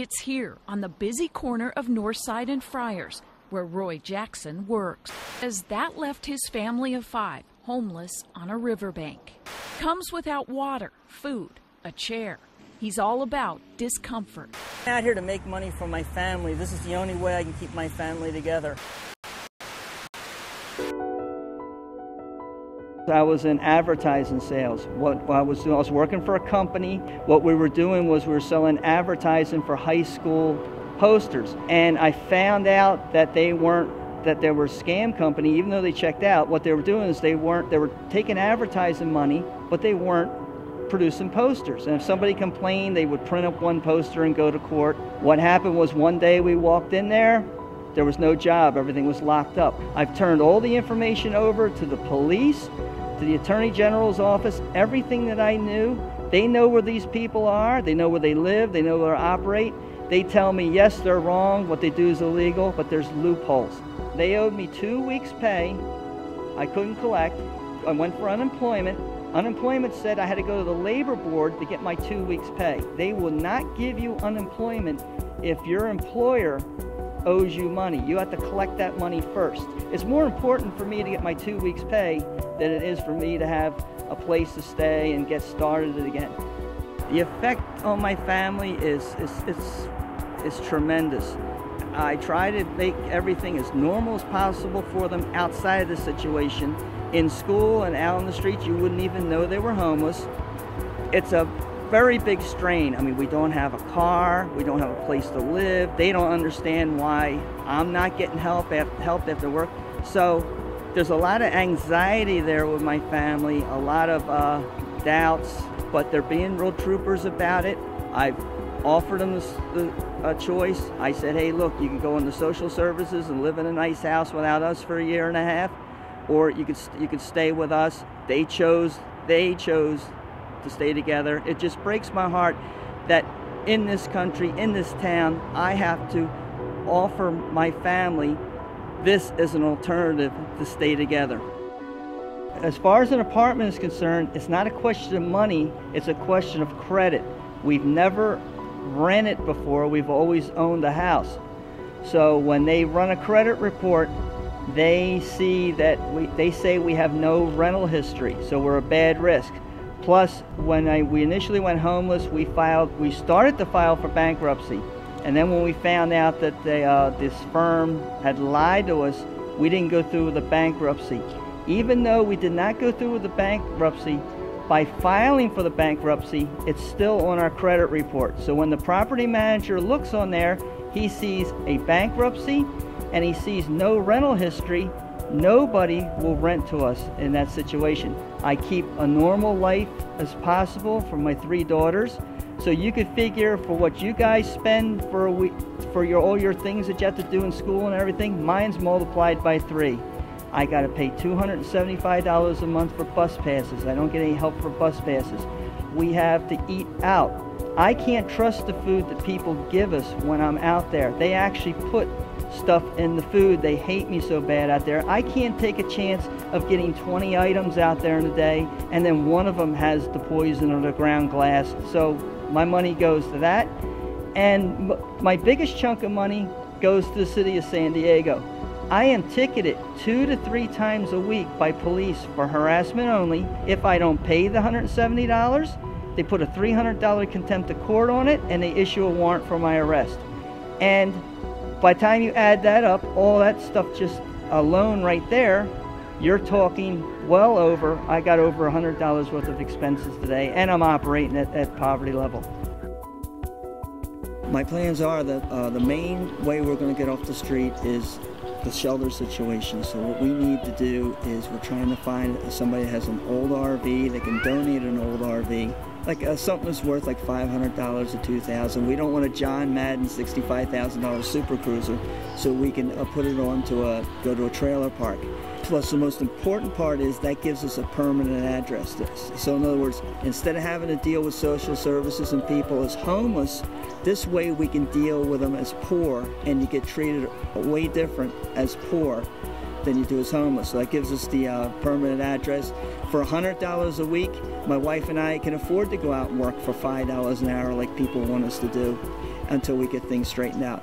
It's here on the busy corner of Northside and Friars where Roy Jackson works, as that left his family of 5 homeless on a riverbank. Comes without water, food, a chair. He's all about discomfort. I'm out here to make money for my family. This is the only way I can keep my family together. I was in advertising sales. I was working for a company. What we were doing was we were selling advertising for high school posters. And I found out that they were a scam company. Even though they checked out, what they were doing is they were taking advertising money, but they weren't producing posters. And if somebody complained, they would print up one poster and go to court. What happened was one day we walked in there was no job, everything was locked up. I've turned all the information over to the police, to the Attorney General's office, everything that I knew. They know where these people are, they know where they live, they know where they operate. They tell me, yes, they're wrong, what they do is illegal, but there's loopholes. They owed me 2 weeks' pay. I couldn't collect. I went for unemployment. Unemployment said I had to go to the labor board to get my 2 weeks' pay. They will not give you unemployment if your employer owes you money. You have to collect that money first. It's more important for me to get my 2 weeks' pay than it is for me to have a place to stay and get started again. The effect on my family is tremendous. I try to make everything as normal as possible for them outside of the situation. In school and out on the streets, you wouldn't even know they were homeless. It's a very big strain. I mean, we don't have a car, we don't have a place to live. They don't understand why I'm not getting help after work. So there's a lot of anxiety there with my family, a lot of doubts, but they're being real troopers about it. I've offered them a choice. I said, hey, look, you can go into social services and live in a nice house without us for 1.5 years, or you could stay with us. They chose to stay together. It just breaks my heart that in this country, in this town, I have to offer my family this as an alternative to stay together. As far as an apartment is concerned, it's not a question of money, it's a question of credit. We've never rented before, we've always owned a house. So when they run a credit report, they see that they say we have no rental history, so we're a bad risk. Plus, when we initially went homeless, we started to file for bankruptcy. And then when we found out that this firm had lied to us, we didn't go through with the bankruptcy. Even though we did not go through with the bankruptcy, by filing for the bankruptcy, it's still on our credit report. So when the property manager looks on there, he sees a bankruptcy and he sees no rental history. Nobody will rent to us in that situation. I keep a normal life as possible for my 3 daughters. So you could figure for what you guys spend for a week, for all your things that you have to do in school and everything, mine's multiplied by 3. I got to pay $275 a month for bus passes. I don't get any help for bus passes. We have to eat out. I can't trust the food that people give us when I'm out there. They actually put stuff in the food. They hate me so bad out there. I can't take a chance of getting 20 items out there in a day and then one of them has the poison or the ground glass. So my money goes to that. And my biggest chunk of money goes to the city of San Diego. I am ticketed 2 to 3 times a week by police for harassment only. If I don't pay the $170, they put a $300 contempt of court on it and they issue a warrant for my arrest. And by the time you add that up, all that stuff just alone right there, you're talking well over, I got over $100 worth of expenses today, and I'm operating at poverty level. My plans are that the main way we're going to get off the street is the shelter situation. So what we need to do is we're trying to find somebody that has an old RV that can donate an old RV. Like something that's worth like $500 to $2,000. We don't want a John Madden $65,000 Super Cruiser, so we can put it on to go to a trailer park. Plus, the most important part is that gives us a permanent address. So in other words, instead of having to deal with social services and people as homeless, this way we can deal with them as poor, and you get treated way different as poor than you do as homeless. So that gives us the permanent address. For $100 a week, my wife and I can afford to go out and work for $5 an hour like people want us to do until we get things straightened out.